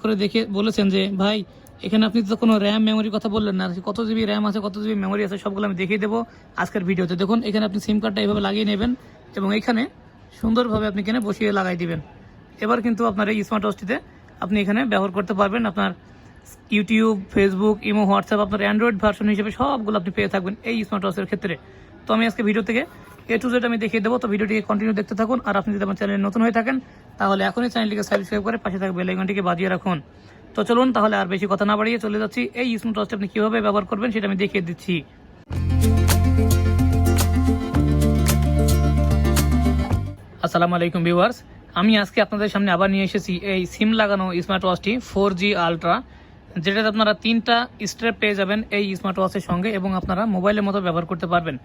করে দেখে বলেছেন যে ভাই এখানে আপনি তো কোনো র্যাম মেমোরির কথা বললেন না, কত জিবি র্যাম আছে কত জিবি মেমোরি আছে সবগুলো আমি দেখিয়ে দেবো আজকের ভিডিওতে। দেখুন এখানে আপনি সিম কার্ডটা এইভাবে লাগিয়ে নেবেন এবং এখানে সুন্দরভাবে আপনি এখানে বসিয়ে লাগাই দিবেন। এবার কিন্তু আপনার এই স্মার্ট ওয়াচটিতে আপনি এখানে ব্যবহার করতে পারবেন আপনার ইউটিউব, ফেসবুক, ইমো, হোয়াটসঅ্যাপ, আপনার অ্যান্ড্রয়েড ভার্সন হিসেবে সবগুলো আপনি পেয়ে থাকবেন এই স্মার্ট ওয়াচের ক্ষেত্রে। তো আমি আজকে ভিডিও থেকে A to Z আমি দেখিয়ে দেবো, তো ভিডিওটিকে কন্টিনিউ দেখতে থাকুন। আর আপনি যদি আমার চ্যানেলে নতুন হয়ে থাকেন তাহলে এখনই চ্যানেলটিকে সাবস্ক্রাইব করে পাশে থাকা বেল আইকনটিকে বাজিয়ে রাখুন। তো চলুন তাহলে আর বেশি কথা না বাড়িয়ে চলে যাচ্ছি এই স্মার্ট ওয়াচটি আপনি কীভাবে ব্যবহার করবেন সেটা আমি দেখিয়ে দিচ্ছি। আসসালামু আলাইকুম ভিউয়ার্স, আমি আজকে আপনাদের সামনে আবার নিয়ে এসেছি এই সিম লাগানো স্মার্ট ওয়াচটি 4G আলট্রা, যেটাতে আপনারা 3টা স্ট্র্যাপ পেয়ে যাবেন এই স্মার্ট ওয়াচের সঙ্গে এবং আপনারা মোবাইলের মতো ব্যবহার করতে পারবেন।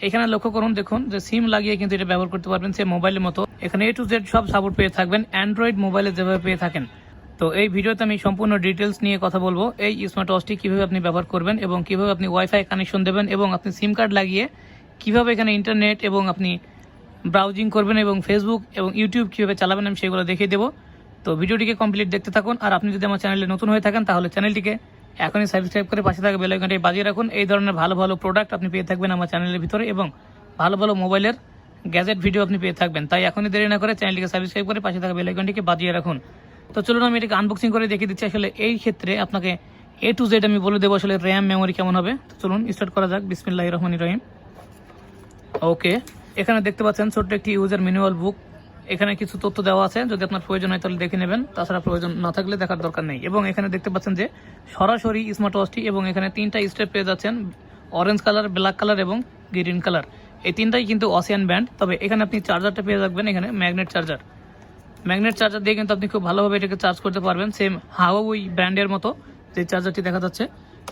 এখানে লক্ষ্য করুন, দেখুন যে সিম লাগিয়ে কিন্তু এটা ব্যবহার করতে পারবেন সে মোবাইলের মতো। এখানে A to Z সব সাপোর্ট পেয়ে থাকবেন অ্যান্ড্রয়েড মোবাইলে যেভাবে পেয়ে থাকেন। তো এই ভিডিওতে আমি সম্পূর্ণ ডিটেলস নিয়ে কথা বলবো এই স্মার্ট ওয়াচটি কীভাবে আপনি ব্যবহার করবেন এবং কীভাবে আপনি ওয়াইফাই কানেকশন দেবেন এবং আপনি সিম কার্ড লাগিয়ে কীভাবে এখানে ইন্টারনেট এবং আপনি ব্রাউজিং করবেন এবং ফেসবুক এবং ইউটিউব কীভাবে চালাবেন আমি সেগুলো দেখিয়ে দেবো। তো ভিডিওটিকে কমপ্লিট দেখতে থাকুন। আর আপনি যদি আমার চ্যানেলে নতুন হয়ে থাকেন তাহলে চ্যানেলটিকে এখনই সাবস্ক্রাইব করে পাশে থাকা বেল আইকনটি বাজিয়ে রাখুন। এই ধরনের ভালো ভালো প্রোডাক্ট আপনি পেয়ে থাকবেন আমার চ্যানেলের ভিতরে এবং ভালো ভালো মোবাইলের গ্যাজেট ভিডিও আপনি পেয়ে থাকবেন। তাই এখনই দেরি না করে চ্যানেলটিকে সাবস্ক্রাইব করে পাশে থাকা বেল আইকনটিকে বাজিয়ে রাখুন। তো চলুন আমি এটাকে আনবক্সিং করে দেখিয়ে দিচ্ছি। আসলে এই ক্ষেত্রে আপনাকে A to Z আমি বলে দেবো আসলে র্যাম মেমোরি কেমন হবে। তো চলুন স্টার্ট করা যাক। বিসমিল্লাহির রহমানির রহিম। ওকে, এখানে দেখতে পাচ্ছেন ছোট্ট একটি ইউজার ম্যানুয়াল বুক। এখানে কিছু তথ্য দেওয়া আছে, যদি আপনার প্রয়োজন হয় তাহলে দেখে নেবেন, তাছাড়া প্রয়োজন না থাকলে দেখার দরকার নেই। এবং এখানে দেখতে পাচ্ছেন যে সরাসরি স্মার্ট ওয়াচটি এবং এখানে 3টা স্টেপ পেয়ে যাচ্ছেন, অরেঞ্জ কালার, ব্ল্যাক কালার এবং গ্রিন কালার। এই 3টাই কিন্তু অসিয়ান ব্যান্ড। তবে এখানে আপনি চার্জারটা পেয়ে যাবেন, এখানে ম্যাগনেট চার্জার দিয়ে কিন্তু আপনি খুব ভালোভাবে এটাকে চার্জ করতে পারবেন, সেম হাওয়াই ব্র্যান্ডের মতো যে চার্জারটি দেখা যাচ্ছে।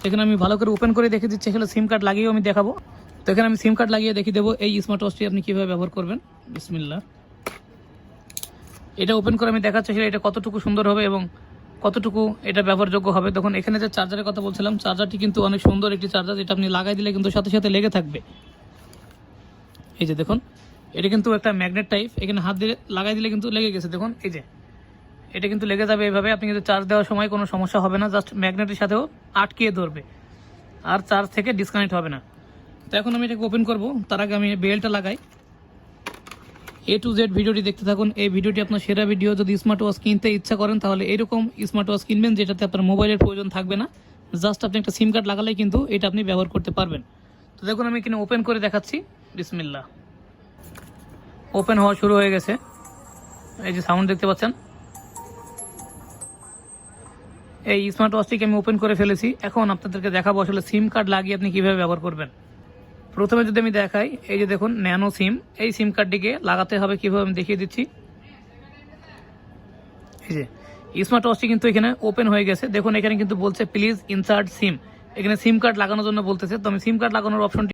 এখানে আমি ভালো করে ওপেন করে দেখে দিচ্ছি, এখানে সিম কার্ড লাগিয়েও আমি দেখাবো। তো এখানে আমি সিম কার্ড লাগিয়ে দেখিয়ে দেবো এই স্মার্ট ওয়াচটি আপনি কীভাবে ব্যবহার করবেন। বিসমিল্লাহ, এটা ওপেন করে আমি দেখাচ্ছি সেটা এটা কতটুকু সুন্দর হবে এবং কতটুকু এটা ব্যবহারযোগ্য হবে। তখন এখানে যে চার্জারের কথা বলছিলাম, চার্জারটি কিন্তু অনেক সুন্দর একটি চার্জার, যেটা আপনি লাগাই দিলে কিন্তু সাথে সাথে লেগে থাকবে। এই যে দেখুন, এটা কিন্তু একটা ম্যাগনেট টাইপ, এখানে হাত দিয়ে লাগাই দিলে কিন্তু লেগে গেছে। দেখুন এই যে এটা কিন্তু লেগে যাবে এইভাবে, আপনি কিন্তু চার্জ দেওয়ার সময় কোনো সমস্যা হবে না, জাস্ট ম্যাগনেটের সাথেও আটকিয়ে ধরবে আর চার্জ থেকে ডিসকানেক্ট হবে না। তো এখন আমি এটাকে ওপেন করব, তার আগে আমি বেলটা লাগাই। A to Z ভিডিওটি দেখতে থাকুন। এই ভিডিওটি আপনার সেরা ভিডিও। যদি স্মার্ট ওয়াচ কিনতে ইচ্ছা করেন তাহলে এরকম স্মার্ট ওয়াচ কিনবেন যেটাতে আপনার মোবাইলের প্রয়োজন থাকবে না, জাস্ট আপনি একটা সিম কার্ড লাগালেই কিন্তু এটা আপনি ব্যবহার করতে পারবেন। তো দেখুন আমি এখানে ওপেন করে দেখাচ্ছি। বিসমিল্লাহ, ওপেন হওয়া শুরু হয়ে গেছে। এই যে সাউন্ড দেখতে পাচ্ছেন, এই স্মার্ট ওয়াচটিকে আমি ওপেন করে ফেলেছি। এখন আপনাদেরকে দেখাবো আসলে সিম কার্ড লাগিয়ে আপনি কীভাবে ব্যবহার করবেন। প্রথমে যদি আমি দেখাই, এই যে দেখুন ন্যানো সিম, এই সিম কার্ডটিকে লাগাতে হবে কীভাবে আমি দেখিয়ে দিচ্ছি। এই যে স্মার্ট ওয়াচটি কিন্তু এখানে ওপেন হয়ে গেছে। দেখুন এখানে কিন্তু বলছে প্লিজ ইনসার্ট সিম, এখানে সিম কার্ড লাগানোর জন্য বলতেছে। তো আমি সিম কার্ড লাগানোর অপশনটি